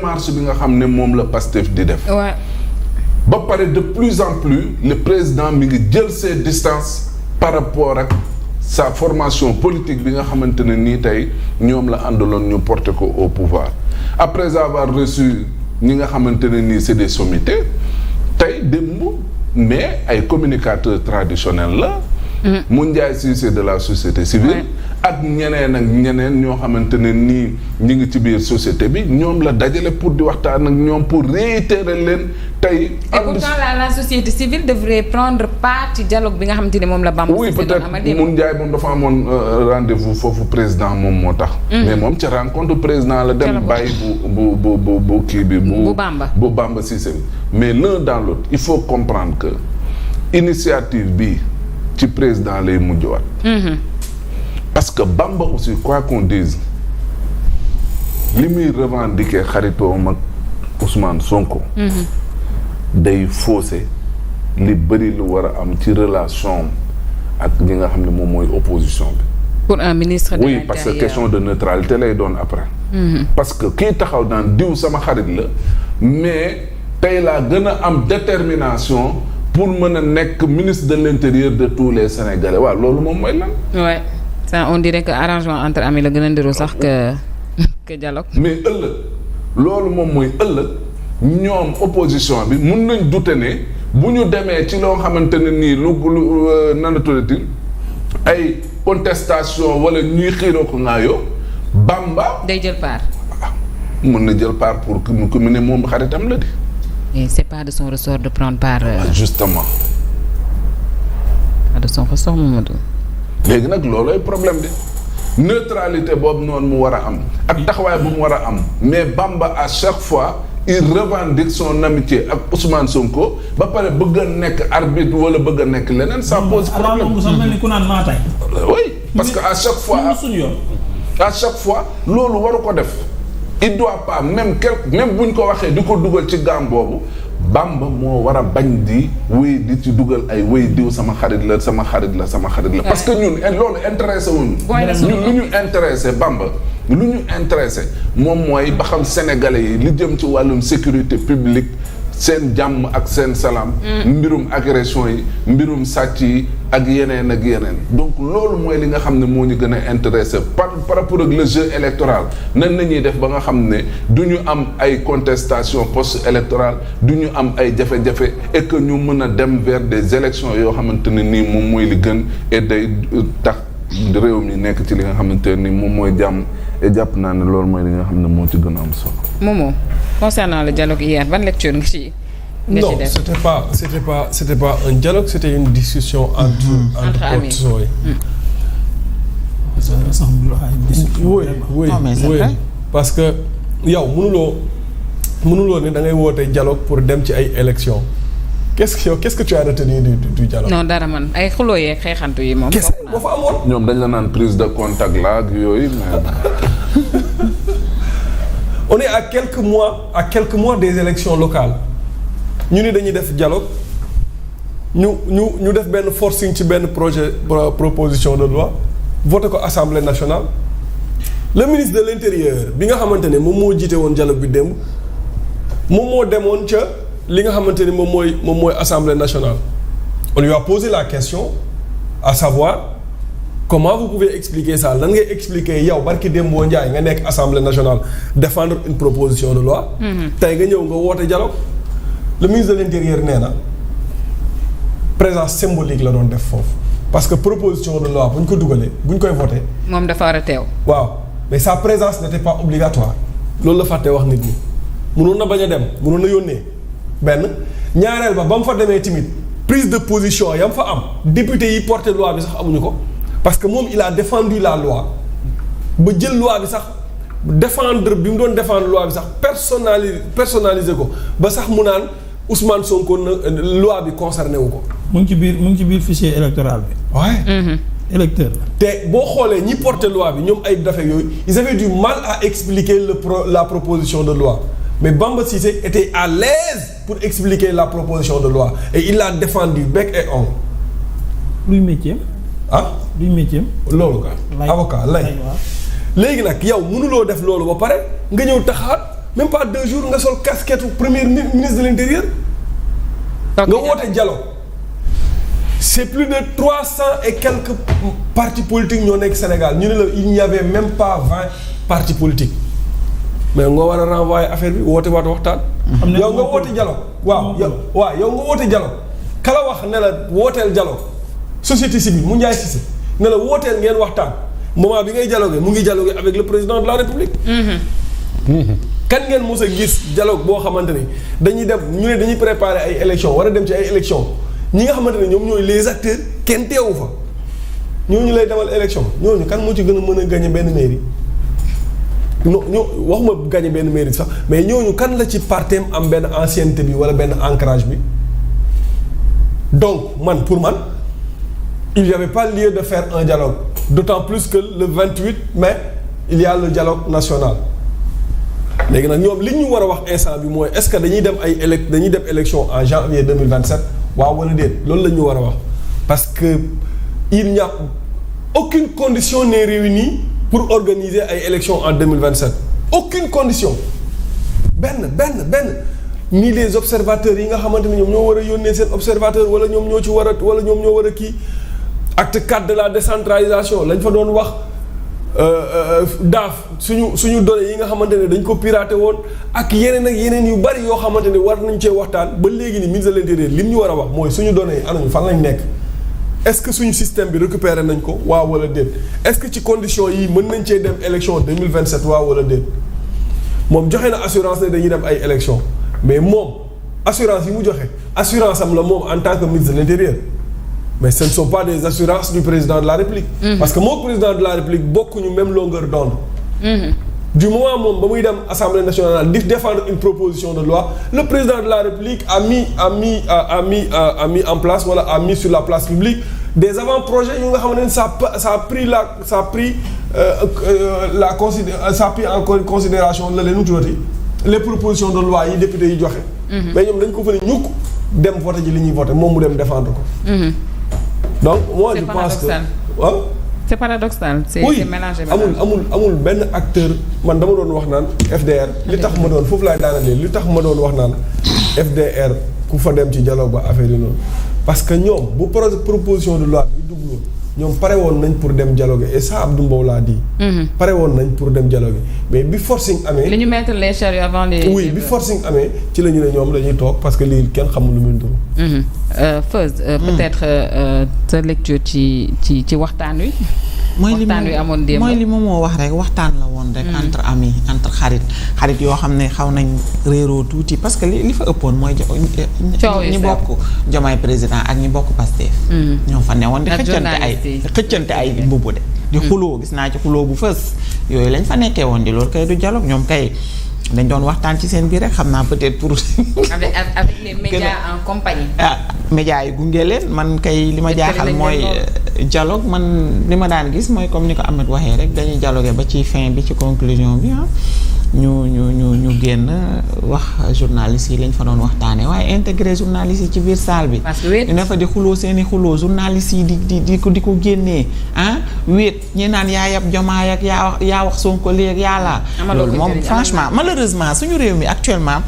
démarche bi nga xam ne moom la Pastef di def. ba pare de plus en plus le président mi ngi jël ses distances par rapport ak sa formation politique bi nga xamante ne nii tey ñoom la àndaloon ñu porter ko au pouvoir après avoir reçu ñi nga xamante ne nii c'est des sommités tey démb mais ay communicateurs traditionnels la. Moundiaye Cissé de la société civile. ak ñeneen ñoo xamante ne nii ñi ngi ci biir société bi ñoom la dajale pour di waxtaan ak ñoom pour réitérer leen tey. et pourtant la société civile devrait prendre part ci dialogue bi nga xamante ne moom la Bamba. oui peut-être Moundiaye moom dafa amoon rendez-vous foofu président moom moo tax. mais moom ca rencontre président la dem bàyyi bu kii bi. bu Bamba Cissé bi mais l'un dans l'autre il faut comprendre que initiative bi ci président lay mujjwaat. parce que Bamba aussi quoi qu'on dise li muy revendiquer xaritoom ak Ousmane Sonko. day fausser li bëri lu war a am ci relation ak ñi nga xam ne moom mooy opposition bi. pour un ministre de l'Intérieur. oui parce que question de neutralité lay doon après. parce que kii taxaw daan diw sama xarit la mais tey laa gën a am détermination pour mën a nekk ministre de l'Intérieur de tous les Sénégalais waaw loolu moom mooy lan. ouais ça on dirait que arrangement entre amis la gën a ndiru sax que dialogue. mais ëllëg loolu moom mooy ëllëg ñoom opposition bi mun nañ dute ne bu ñu demee ci loo xamante ne nii lu nana tuddati ay contestation wala ñuy xiiroo ko ngaayoo Bamba. day jël part. mën na jël part pour que mu ne moom xaritam la di. et c'est pas de son ressort de prendre part. justement. pas de son ressort Mamadou. léegi nag loolooy problème bi neutralité boobu noonu mu war a am ak taxawaay bu mu war a am mais Bamba à chaque fois il revendique son amitié ak Ousmane Sonko ba pare bëgg a nekk arbitre wala bëgg a nekk leneen ça pose problème. oui parce que à chaque fois loolu waru ko def il doit pas même buñ ko waxee di ko dugal ci gaam boobu Bamba moo war a bañ di wéy di ci dugal ay wéy diw sama xarit la parce que ñun loolu intéressé wuñu ñun lu ñu intéressé Bamba lu ñu intéressé moom mooy ba xam sénégalais yi li jëm ci wàllum sécurité publique seen jàmm ak seen salaam mbirum agression yi mbirum sàcc yi ak yeneen donc loolu mooy li nga xam ne moo ñu gën a intéressé par rapport ak le jeu électoral nan nañuy def ba nga xam ne du ñu am ay contestation post-électorale du ñu am ay jafe-jafe et que ñu mën a dem vers des élections yoo xamante ne nii moom mooy li gën et day tax réew mi nekk ci li nga xamante ne nii moom mooy jàmm et jàpp naa ne loolu mooy li nga xam ne moo ci gën a am solo. Momo concernant le dialogue hier ban lecture nga ci def. Non, c'était pas un dialogue, c'était une discussion entre amis. Ça ressemble à une discussion. Oui, parce que yow mënuloo ne da ngay woote dialogue pour dem ci ay élections. Qu'est-ce que tu as retenu du dialogue? Non dara man ay xuloo yeeg xeexantu yi moom. Qu'est-ce moo fa amoon. ñoom dañ la naan prise de contact la ak yooyu mais. On est à quelques mois des élections locales ñu ni dañuy def dialogue ñu def benn forcing ci benn proposition de loi voté ko Assemblée nationale le ministre de l'Intérieur bi nga xamante ne moom moo jiite woon dialogue bi démb moom moo demoon ca li nga xamante ni moom mooy Assemblée nationale on lui a posé la question à savoir comment vous pouvez expliquer ça lan ngay expliquer yow barki Dembo Ndiaye nga nekk Assemblée nationale défendre une proposition de loi. tey nga ñëw nga woote dialogue. le ministre de l'Intérieur nee na présence symbolique la doon def foofu parce que proposition de loi bu ñu ko dugalee bu ñu koy voté. moom dafa war a teew. waaw mais sa présence n'était pas obligatoire loolu la fàtte wax nit ñi mënoon na bañ a dem mënoon na yónnee benn ñaareel ba mu fa demee tamit prise de position yam fa am député yi porté loi bi sax amuñu ko. parce que moom il a défendu la loi ba jël loi bi sax défendre bi mu doon défendre loi bi sax personnaliser ko ba sax mu naan Ousmane Sonko na loi bi concerné wu ko. mu ngi ci biir fichier électoral bi. waaye. électeur la. te boo xoolee ñi porté loi bi ñoom ay dafe yooyu ils avaient du mal à expliquer la proposition de loi mais Bamba Cissé était à l'aise pour expliquer la proposition de loi et il l'a défendu bec et ongle. luy métier. luy métier. loolu ka avocat lay léegi nag yow mënuloo def loolu ba pare nga ñëw taxaat même pas 2 jours nga sol casquette premier ministre de l'intérieur. nga woote dialogue. c'est plus de 300 et quelques partis politiques ñoo nekk Sénégal ñu ne la il n'y avait même pas 20 partis politiques mais nga war a renvoyer affaire bi woote waxtaan. yow nga woote dialogue. yow nga woote dialogue. kala wax ne la wooteel dialogue société civile mu njaay si ne la wooteel ngeen waxtaan moment bi ngay dialoguer mu ngi dialoguer avec le président de la République. kan ngeen mos a gis dialogue boo xamante ni dañuy dem ñu ne dañuy préparer ay élections war a dem ci ay élections ñi nga xamante ne ñoom ñooy les acteurs kenn teewu fa ñooñu lay demal élection ñooñu kan moo ci gën a mën a gagner benn mairie. waxuma gagner benn mairie sax mais ñooñu kan la ci partem am benn ancienneté bi wala benn ancrage bi donc pour man il n'y avait pas lieu de faire un dialogue d'autant plus que le 28 mai il y a le dialogue national léegi nag ñoom li ñu war a wax instant bi mooy est-ce que dañuy dem élection en janvier 2027 waaw wala déet loolu la ñu war a wax parce que il n'y a aucune condition n'est réunie pour organiser ay élections en 2027 aucune condition benn ni les observateurs yi nga xamante ne ñoom ñoo war a yónnee seen observateur wala ñoom ñoo ci war a wala ñoom ñoo war a kii acte 4 de la décentralisation lañ fa doon wax daaf suñu données yi nga xamante ne dañ ko piraté woon ak yeneen yu bari yoo xamante ne war nañ cee waxtaan ba léegi ni ministre de l'intérieur lim ñu war a wax mooy suñu données yi anañu fan lañ nekk est-ce que suñu système bi récupéré nañ ko waaw wala déet est-ce que ci conditions yi mën nañ cee dem élection 2027 waaw wala déet moom joxe na assurance ne dañuy dem ay élection mais moom assurance yi mu joxe assurance am la moom en tant que ministre de l'intérieur mais ce ne sont pas des assurances du président de la République. Parce que moo président de la République bokkuñu même longueur d'onde. Du moment moom ba muy dem Assemblée nationale di défendre une proposition de loi le président de la République a mis en place wala a mis sur la place publique des avant-projets yu nga xamante ne ça a pris en considération la leen tuddati les propositions de loi yi député yi joxe. mais ñoom dañ ko fa ne ñukk dem voter ji li ñuy voter moom mu dem défendre ko. donc moi je pense que c'est paradoxal. C'est mélangé. amul benn acteur man dama doon wax naan FDR. li tax ma doon foofu laay daanalee li tax ma doon wax naan FDR ku fa dem ci dialogue ba affaire yi noonu parce que ñoom bu proposition de loi bi dugg ñoom pare woon nañ pour dem dialoguer et ça Abdou Mbow laa di. pare woon nañ pour dem dialoguer mais bi forcing amee. li ñu mettre les charrues avant les. oui bi forcing amee ci la ñu ne ñoom dañuy toog parce que lii kenn xamul lu muy dund. Feuz peut-être sa lecture ci waxtaan wi. waxtaan wi amoon démb mooy li moo wax rek waxtaan la woon rek. entre amis entre xarit yoo xam ne xaw nañ réeroo tuuti parce que li fa ëppoon mooy. ñi bokk Diomaye président ak ñi bokk Pastef. ñoo fa newoon di xëccante ay mbubu de. di xuloo gis naa ci xuloo bu fës yooyu lañ fa nekkee woon di loolu kay du dialogue ñoom kay. dañ doon waxtaan ci seen biir rek xam naa peut-être pour. avec les médias en compagnie. médias yi gunge leen man kay li ma jaaxal mooy dialogue man li ma daan gis mooy comme ni ko Ahmed waxee rek dañuy dialoguer ba ci fin bi ci conclusion bi ñu génn wax journalistes yi lañ fa doon waxtaanee waaye intégré journalistes yi ci biir salle bi. parce que ñu ne fa di xuloo seeni xuloo journalistes yi di ko génnee wéet ñi naan yaa yab Diomaye ak yaa wax Sonko léegi yaa laa. loolu moom franchement malheureusement suñu réew mi actuellement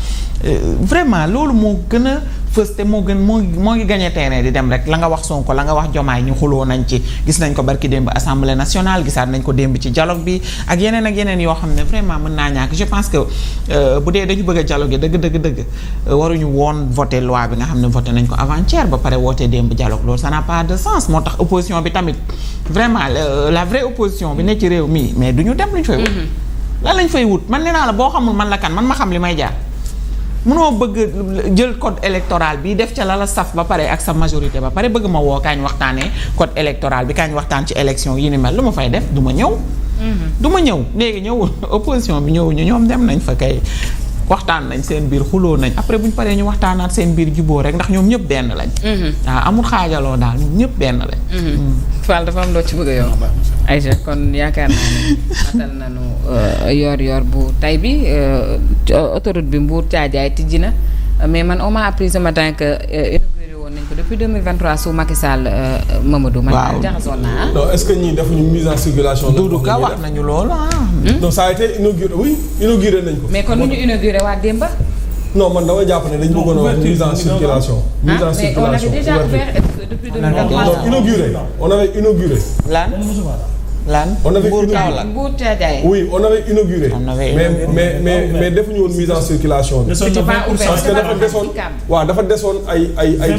vraiment loolu moo gën a fës te moo ngi gagné terrain di dem rek la nga wax Sonko la nga wax Diomaye ñu xuloo nañ ci gis nañ ko barki démb assemblée nationale gisaat nañ ko démb ci dialogue bi ak yeneen yoo xam ne vraiment mën naa ñàkk je pense que bu dee dañu bëgg a dialogue dëgg waruñu woon voter loi bi nga xam ne voté nañ ko avant-hier ba pare wootee démb dialogue loolu ça n'a pas de sens moo tax opposition bi tamit vraiment la vraie opposition bi ne ci réew mi mais duñu dem luñ fay wut lan lañ fay wut man nee naa la boo xamul man la kan man ma xam li may jaar mënoo bëgg jël code électoral bi def ca la saf ba pare ak sa majorité ba pare bëgg ma woo kaañ waxtaanee code électoral bi kaañ waxtaan ci élection yi ni mel lu ma fay def du ma ñëw. du ma ñëw léegi ñëwul opposition bi ñëwuñu ñoom dem nañ fa kay waxtaan nañ seen biir xuloo nañ après bu ñu paree ñu waxtaanaat seen biir juboo rek ndax ñoom ñëpp benn lañ. waaw amul xaajaloo daal ñoom ñëpp benn lañ. Fall dafa am loo ci bëgg a yow. Aïcha kon yaakaar naa ne matal nañu yor bu tay bi autoroute bi Mbour Thiadiaye tijji na mais man on m'a appris ce matin que inauguré woon nañ ko depuis 2023 sous Macky Sall Mamadou. waaw man jaxasoon naa ah. non est-ce que ñii defuñu mise en circulation. Doudou Ka wax nañu loolu non ça a été inauguré oui inauguré nañ ko. mais kon nu ñu inauguré waa Demba. non man dama jàpp ne dañ bëggoon a wax mise en circulation. mise en mais on avait circulation déjà ouvert depuis 2023. non inauguré on avait inauguré. lan on avait Mbour inauguré Kaolack. Mbour Thiadiaye. oui on avait inauguré. On avait inauguré. mais defuñu woon mise en circulation bi. C'était pas ouvert parce que dafa desoon waaw dafa desoon ay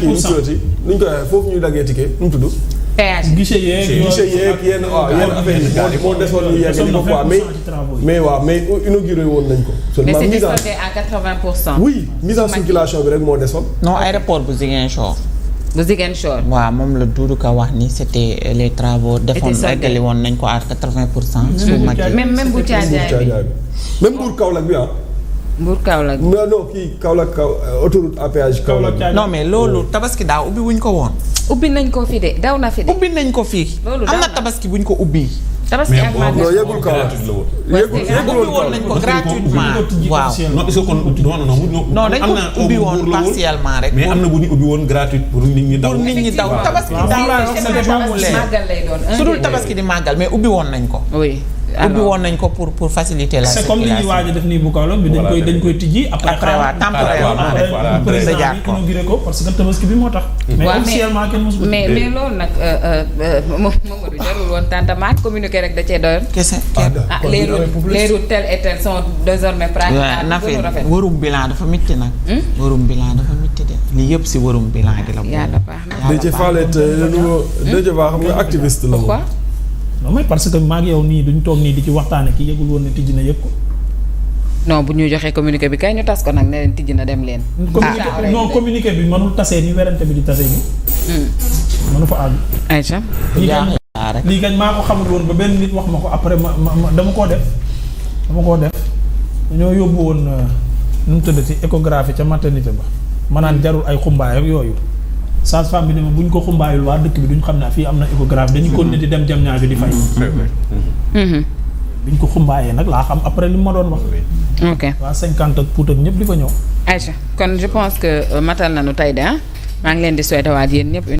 kii nu mu tuddati nu ñu koy waxee foofu ñuy daggee ticket nu mu tudd. péage. guichet yeeg yenn affaire yi moo desoon ñu yegg ko quoi mais inauguré woon nañ ko. mais seulement c'était mise en soldé à 80%. oui mise en circulation bi rek moo desoon. non aéroport bu Ziguinchor. bu Ziguinchor. waaw moom la Doudou Ka wax ni c'était les travaux. defoon eggali woon nañ ko à 80%. su Macky même bu Thiadiaye bi. même Mbour Kaolack bi Mbour Kaolack. non kii Kaolack autoroute à péage Kaolack. non mais loolu tabaski daaw ubbi wuñ ko woon. ubbi nañ ko fi de daw na fi de. ubbi nañ ko fii. loolu am na tabaski buñ ko ubbi. tabaski ak non Magal. yëgul Kaolack ubbi woon nañ ko gratuitement waaw. non est-ce que kon non dañ ko ubbi woon partiellement rek. mais am na bu ñu ubbi woon gratuite pour nit ñi daw. pour nit ñi daw tabaski waaw daaw Magal lay doon. su dul tabaski di màggal mais ubbi woon nañ ko. oui. ubbi woon nañ ko pour faciliter la c'est comme circulation. li ñuy waaj a def nii bu Kaolack bi dañ koy tijji après waa temporairement après président dajaat bi ko. inauguré ko parce que tabaski bi moo tax. mais waaw officiellement kenn mosu ko. mais loolu nag Mamadou jarul woon tantamaat communiqué rek da cee doyoon. kese Ah, kenn. ah les routes telles et telles sont désormais praticables. na fi gënu rafet. wërum bilan dafa mitti nag. wërum bilan dafa mitti de lii yëpp si wërum bilan gi la. yàlla baax na. Déthié Fall le nouveau Déthié Fall xam nga activiste la moom. pourquoi. non mais parce que maag yow nii duñ toog nii di ci waxtaane ki yëgul woon ne tijji na yëg ko. non bu ñu joxee communiqué bi kay ñu tas ko nag ne leen tijji na dem leen. communiqué bi mënul tasee ni werante bi di tasee ni mënu fa àgg. Aïcha. lii kañ maa ko xamul woon ba benn nit wax ma ko après ma dama koo def dañoo yóbbu woon nu mu tuddati échographie ca maternité ba ma naan jarul ay xumbaay ak yooyu sage-femme bi ne ma bu ñu ko xumbaayul waa dëkk bi duñ xam ne fii am na échographie dañu continuer di dem jam ñaajo di fay. biñ ko xumbaayee nag laa xam après li ma doon wax. ok waa 50 ak Pout ak ñëpp di fa ñëw. Aïcha kon je pense que matal nañu tey de maa ngi leen di souhaiter waat yéen ñëpp.